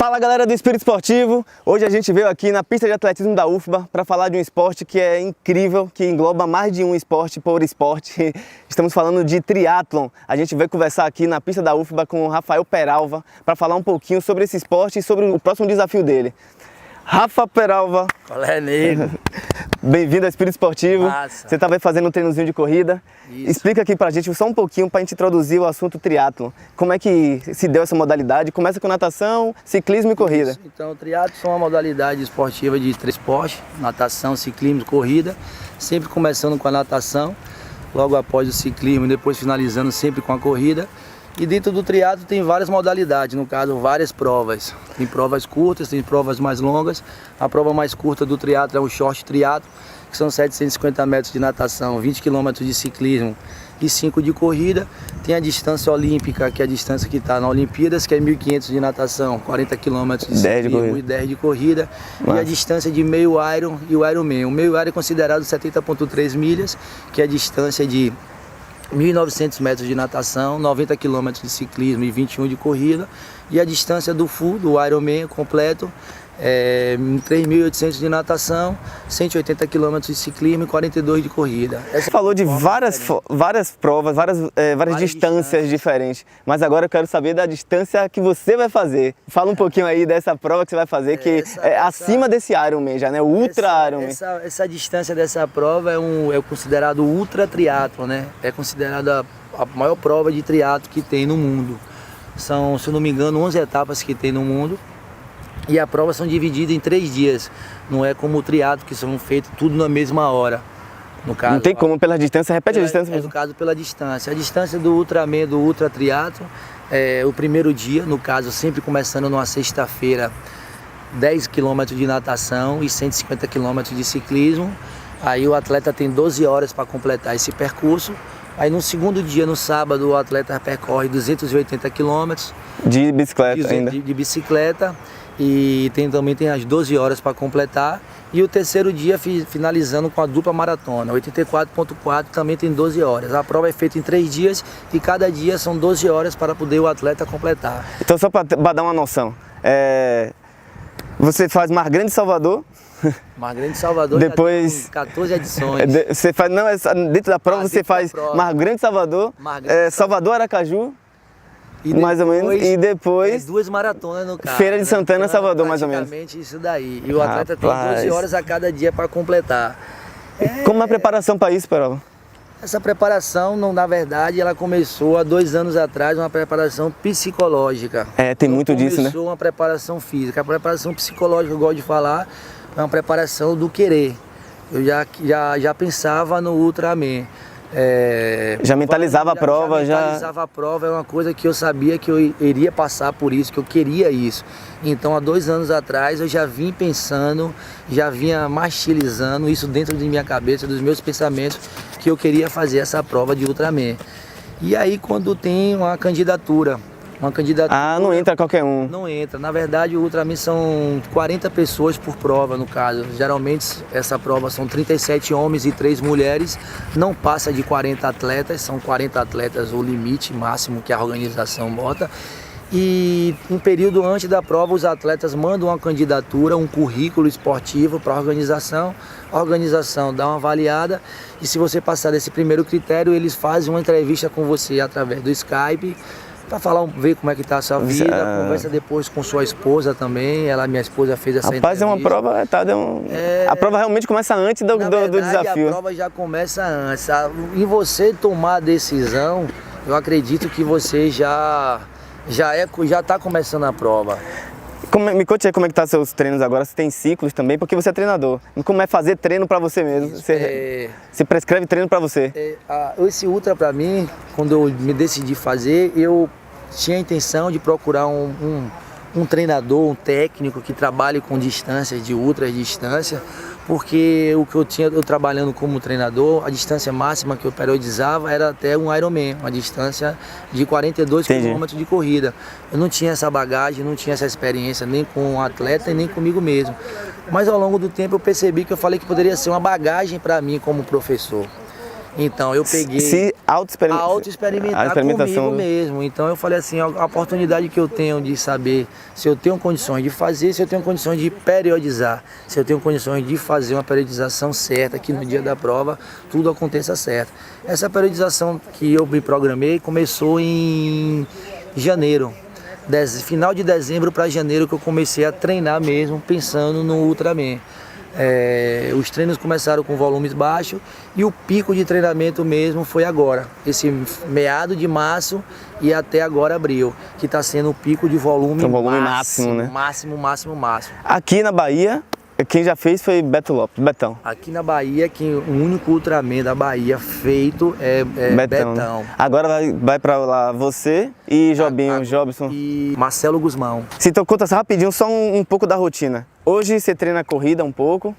Fala galera do Espírito Esportivo, hoje a gente veio aqui na pista de atletismo da UFBA para falar de um esporte que é incrível, que engloba mais de um esporte por esporte. Estamos falando de triatlon. A gente veio conversar aqui na pista da UFBA com o Rafael Peralva para falar um pouquinho sobre esse esporte e sobre o próximo desafio dele. Rafa Peralva. Qual é, nego? Bem-vindo ao Espírito Esportivo. Massa. Você estava fazendo um treinozinho de corrida. Isso. Explica aqui pra gente só um pouquinho para a gente introduzir o assunto triatlon. Como é que se deu essa modalidade? Começa com natação, ciclismo e corrida. Isso. Então, o triatlo é uma modalidade esportiva de três esportes: natação, ciclismo e corrida. Sempre começando com a natação, logo após o ciclismo e depois finalizando sempre com a corrida. E dentro do triatlo tem várias modalidades, no caso várias provas. Tem provas curtas, tem provas mais longas. A prova mais curta do triatlo é o short triatlo, que são 750 metros de natação, 20 km de ciclismo e 5 de corrida. Tem a distância olímpica, que é a distância que está na Olimpíadas, que é 1.500 de natação, 40 km de ciclismo e 10 de corrida. Nossa. E a distância de meio Iron e o Ironman. O meio Iron é considerado 70,3 milhas, que é a distância de 1.900 metros de natação, 90 km de ciclismo e 21 de corrida. E a distância do full, do Ironman completo, é 3.800 de natação, 180 km de ciclismo e 42 de corrida. Você falou de várias provas, várias distâncias diferentes, mas agora eu quero saber da distância que você vai fazer. Fala um pouquinho aí dessa prova que você vai fazer, que é acima desse Ironman já, né? O Ultra Ironman. Essa distância dessa prova é considerado Ultra Triatlo, né? É considerada a maior prova de triatlo que tem no mundo. São, se eu não me engano, 11 etapas que tem no mundo. E a prova são divididas em 3 dias. Não é como o triatlo, que são feitos tudo na mesma hora. No caso, não tem como pela distância, repete a distância. No caso, pela distância. A distância do Ultraman, do Ultra Triatlo, é o primeiro dia, no caso, sempre começando numa sexta-feira, 10 km de natação e 150 km de ciclismo. Aí o atleta tem 12 horas para completar esse percurso. Aí no segundo dia, no sábado, o atleta percorre 280 km de bicicleta ainda. De bicicleta. E também tem as 12 horas para completar. E o terceiro dia finalizando com a dupla maratona, 84,4, também tem 12 horas. A prova é feita em 3 dias e cada dia são 12 horas para poder o atleta completar. Então só para dar uma noção, você faz Mar Grande Salvador. Mar Grande Salvador depois 14 edições. Você faz, não, dentro da prova você faz Mar Grande Salvador, Salvador Aracaju. E mais ou menos, e depois 2 maratonas no carro. Feira de Santana, Salvador, mais ou menos. Praticamente isso daí. E o atleta tem 12 horas a cada dia para completar. Como é a preparação para isso, Peralva? Essa preparação, na verdade, ela começou há 2 anos atrás, uma preparação psicológica. Tem muito disso, né? Começou uma preparação física. A preparação psicológica, eu gosto de falar, é uma preparação do querer. Eu já pensava no Ultraman. Já mentalizava a prova, já mentalizava a prova, é uma coisa que eu sabia que eu iria passar por isso, que eu queria isso. Então há 2 anos atrás eu já vim pensando, já vinha martirizando isso dentro de minha cabeça, dos meus pensamentos, que eu queria fazer essa prova de Ultraman. E aí quando tem uma candidatura. Não entra qualquer um. Não entra. Na verdade, o Ultraman são 40 pessoas por prova, no caso. Geralmente, essa prova são 37 homens e 3 mulheres. Não passa de 40 atletas. São 40 atletas o limite máximo que a organização bota. E um período antes da prova, os atletas mandam uma candidatura, um currículo esportivo para a organização. A organização dá uma avaliada e se você passar desse primeiro critério, eles fazem uma entrevista com você através do Skype, para falar, ver como é que tá a sua vida, conversa depois com sua esposa também, minha esposa fez essa entrevista. Rapaz, é uma prova, a prova realmente começa antes do desafio. A prova já começa antes. Em você tomar a decisão, eu acredito que você já está começando a prova. Me conte aí como é que tá seus treinos agora, se tem ciclos também, porque você é treinador. Como é fazer treino para você mesmo? Você prescreve treino para você? Esse Ultra para mim, quando eu me decidi fazer, eu tinha a intenção de procurar um treinador, um técnico que trabalhe com distâncias de ultra distância, porque o que eu trabalhando como treinador, a distância máxima que eu periodizava era até um Ironman, uma distância de 42 km de corrida. Eu não tinha essa bagagem, não tinha essa experiência nem com o atleta e nem comigo mesmo. Mas ao longo do tempo eu percebi que eu falei que poderia ser uma bagagem para mim como professor. Então eu peguei Se a auto-experimentar. auto-experimentar comigo mesmo. Então eu falei assim, a oportunidade que eu tenho de saber se eu tenho condições de fazer, se eu tenho condições de periodizar, se eu tenho condições de fazer uma periodização certa, que no dia da prova tudo aconteça certo. Essa periodização que eu me programei começou em janeiro. Final de dezembro para janeiro que eu comecei a treinar mesmo, pensando no Ultraman. Os treinos começaram com volumes baixos e o pico de treinamento mesmo foi agora, esse meado de março e até agora abril, que está sendo o pico de volume, máximo, né? Máximo. Aqui na Bahia, quem já fez foi Beto Lopes, Betão. Aqui na Bahia, o único Ultraman da Bahia feito é Betão. Né? Agora vai pra lá você e Jobinho, Jobson. E Marcelo Guzmão. Então conta rapidinho só um pouco da rotina. Hoje você treina corrida um pouco?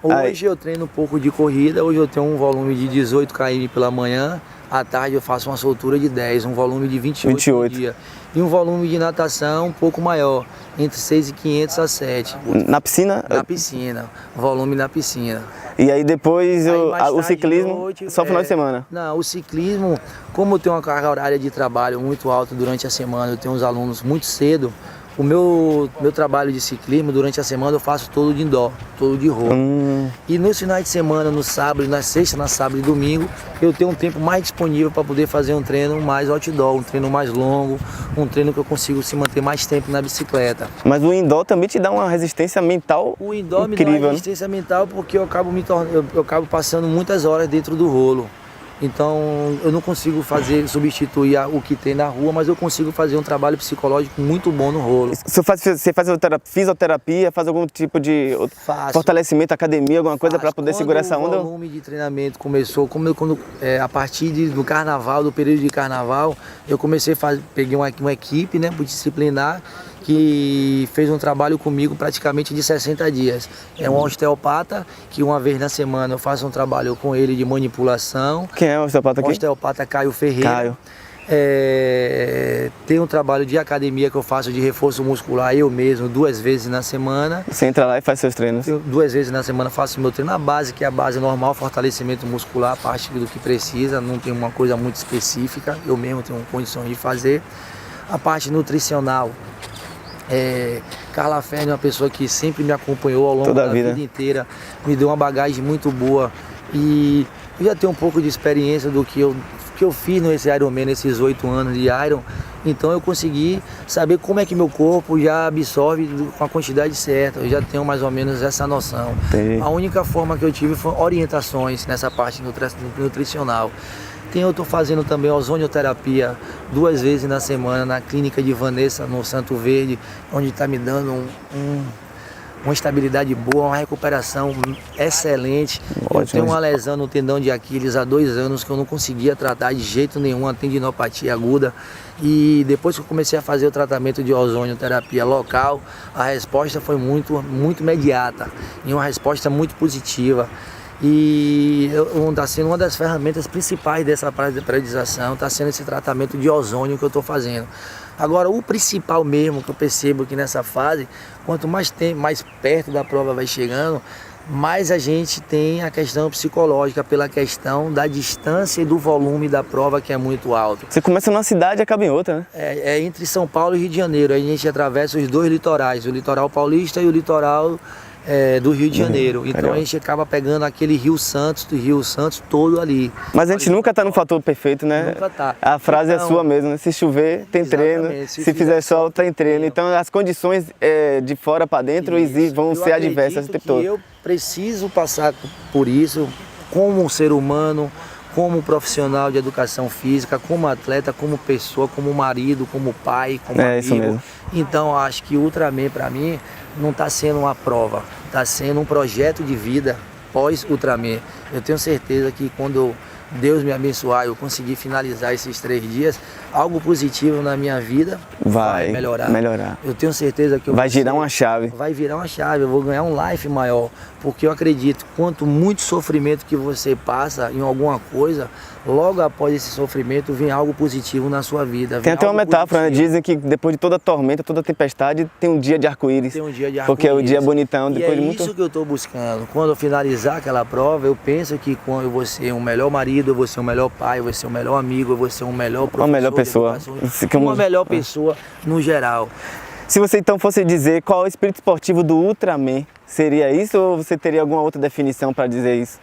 Hoje eu treino um pouco de corrida, hoje eu tenho um volume de 18 km pela manhã, à tarde eu faço uma soltura de 10, um volume de 28 por dia. E um volume de natação um pouco maior, entre 6.500 a 7. Na piscina? Na piscina, volume na piscina. E aí depois o ciclismo, noite, só final de semana? Não, o ciclismo, como eu tenho uma carga horária de trabalho muito alta durante a semana, eu tenho uns alunos muito cedo, o meu trabalho de ciclismo durante a semana eu faço todo de indoor, todo de rua. E nos finais de semana, no sábado, na sexta, na sábado e domingo, eu tenho um tempo mais disponível para poder fazer um treino mais outdoor, um treino mais longo, um treino que eu consigo se manter mais tempo na bicicleta. Mas o indoor também te dá uma resistência mental incrível. O indoor me dá uma resistência mental porque eu acabo passando muitas horas dentro do rolo. Então eu não consigo substituir o que tem na rua, mas eu consigo fazer um trabalho psicológico muito bom no rolo. Você faz fisioterapia, faz algum tipo de fortalecimento, academia, alguma coisa para poder segurar essa onda? O volume de treinamento começou, a partir do carnaval, do período de carnaval, eu comecei peguei uma equipe, né, multidisciplinar, que fez um trabalho comigo praticamente de 60 dias. É um osteopata que uma vez na semana eu faço um trabalho com ele de manipulação. Quem é o osteopata aqui? O osteopata Caio Ferreira. Tem um trabalho de academia que eu faço de reforço muscular eu mesmo 2 vezes na semana. Você entra lá e faz seus treinos? 2 vezes na semana faço meu treino na base, que é a base normal, fortalecimento muscular, a parte do que precisa, não tem uma coisa muito específica, eu mesmo tenho condições de fazer. A parte nutricional, Carla Ferni é uma pessoa que sempre me acompanhou ao longo da vida inteira, me deu uma bagagem muito boa e eu já tenho um pouco de experiência do que eu fiz nesse Ironman, nesses 8 anos de Iron, então eu consegui saber como é que meu corpo já absorve com a quantidade certa, eu já tenho mais ou menos essa noção. A única forma que eu tive foi orientações nessa parte nutricional. Eu estou fazendo também ozonioterapia 2 vezes na semana na clínica de Vanessa, no Santo Verde, onde está me dando uma estabilidade boa, uma recuperação excelente. Eu tenho uma lesão no tendão de Aquiles há 2 anos que eu não conseguia tratar de jeito nenhum, a tendinopatia aguda. E depois que eu comecei a fazer o tratamento de ozonioterapia local, a resposta foi muito imediata e uma resposta muito positiva. E está sendo uma das ferramentas principais dessa parte de periodização, está sendo esse tratamento de ozônio que eu estou fazendo. Agora, o principal mesmo que eu percebo que nessa fase, quanto mais perto da prova vai chegando, mais a gente tem a questão psicológica, pela questão da distância e do volume da prova, que é muito alto. Você começa numa cidade e acaba em outra, né? É entre São Paulo e Rio de Janeiro, aí a gente atravessa os 2 litorais, o litoral paulista e o litoral do Rio de Janeiro. Então a gente acaba pegando aquele Rio Santos todo ali. Mas a gente nunca está no fator perfeito, né? Nunca tá. A frase é sua mesmo, né? Se chover, tem treino. Se fizer sol, tem treino. Então as condições de fora para dentro vão ser adversas o tempo todo. Eu preciso passar por isso como um ser humano, como profissional de educação física, como atleta, como pessoa, como marido, como pai, como amigo. Isso mesmo. Então acho que Ultraman para mim não está sendo uma prova, está sendo um projeto de vida pós-Ultraman. Eu tenho certeza que quando Deus me abençoar, eu conseguir finalizar esses 3 dias, algo positivo na minha vida vai melhorar. Eu tenho certeza que vai virar uma chave. Vai virar uma chave, eu vou ganhar um life maior, porque eu acredito, quanto muito sofrimento que você passa em alguma coisa, logo após esse sofrimento vem algo positivo na sua vida. Tem até uma metáfora, né? positivo. Dizem que depois de toda tormenta, toda tempestade, tem um dia de arco-íris. Tem um dia de Porque é o arco-íris. dia bonitão, E depois é de muito... isso que eu estou buscando. Quando eu finalizar aquela prova, eu penso que quando eu vou ser um melhor marido, eu vou ser um melhor pai, eu vou ser um melhor amigo, eu vou ser um melhor professor. Uma melhor de pessoa. educação, uma melhor pessoa no geral. Se você então fosse dizer qual é o espírito esportivo do Ultraman, seria isso ou você teria alguma outra definição para dizer isso?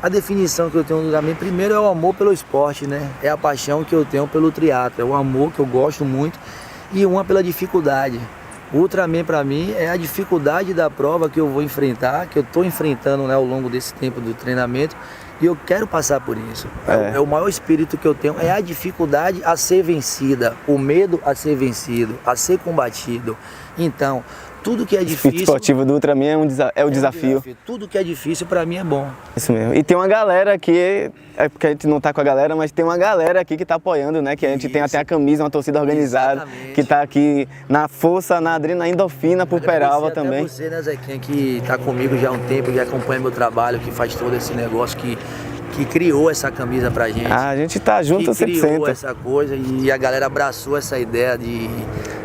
A definição que eu tenho do Ultraman, primeiro é o amor pelo esporte, né? É a paixão que eu tenho pelo triatlo, é o amor que eu gosto muito e uma pela dificuldade. O Ultraman para mim é a dificuldade da prova que eu vou enfrentar, que eu estou enfrentando, né, ao longo desse tempo do treinamento e eu quero passar por isso. É o maior espírito que eu tenho, é a dificuldade a ser vencida, o medo a ser vencido, a ser combatido. Então, tudo que é O espírito difícil... esportivo do Ultraman é o desafio. Tudo que é difícil para mim é bom. Isso mesmo. E tem uma galera aqui, é porque a gente não tá com a galera, mas tem uma galera aqui que tá apoiando, né? Que a gente tem até a camisa, uma torcida organizada, Exatamente. que tá aqui na força, na adrenalina, na endorfina por Peralva também. Você, né, Zequinha, que tá comigo já há um tempo, que acompanha meu trabalho, que faz todo esse negócio, que criou essa camisa pra gente. A gente tá junto que criou 100%. essa coisa e a galera abraçou essa ideia de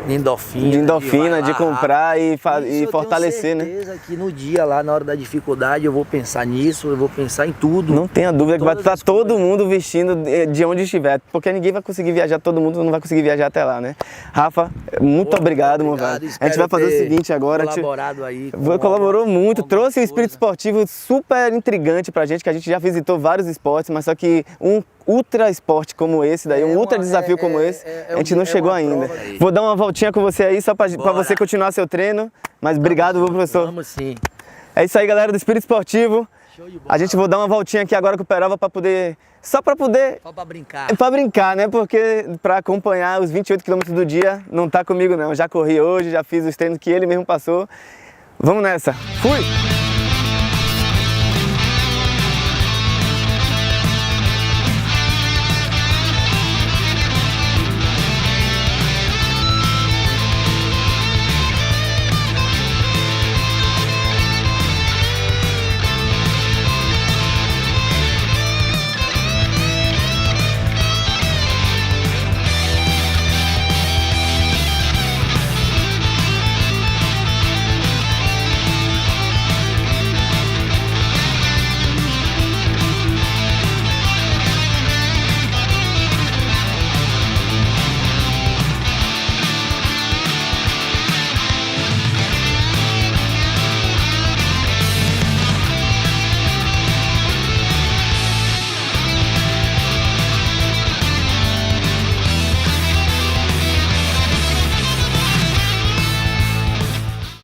endorfina. De endorfina, vai lá, de comprar e eu fortalecer, tenho né? certeza que no dia lá, na hora da dificuldade, eu vou pensar nisso, eu vou pensar em tudo. Não tenha dúvida que vai Todas estar as todo coisas. mundo vestindo de onde estiver, porque ninguém vai conseguir viajar, todo mundo não vai conseguir viajar até lá, né? Rafa, muito obrigado, meu velho. A gente vai fazer o seguinte agora. Colaborado aí. Colaborou muito, trouxe um espírito esporte. esportivo super intrigante pra gente, que a gente já visitou vários esportes, mas só que um ultra esporte como esse daí, um ultra desafio como esse, a gente não chegou ainda. Vou dar uma voltinha com você aí, só pra você continuar seu treino, mas obrigado, viu, professor? Vamos sim. É isso aí, galera do Espírito Esportivo. Show de bola. A gente vou dar uma voltinha aqui agora com o Peralva pra poder... Só pra poder... Só pra brincar. Pra brincar, né? Porque pra acompanhar os 28 km do dia não tá comigo não. Já corri hoje, já fiz os treinos que ele mesmo passou. Vamos nessa. Fui!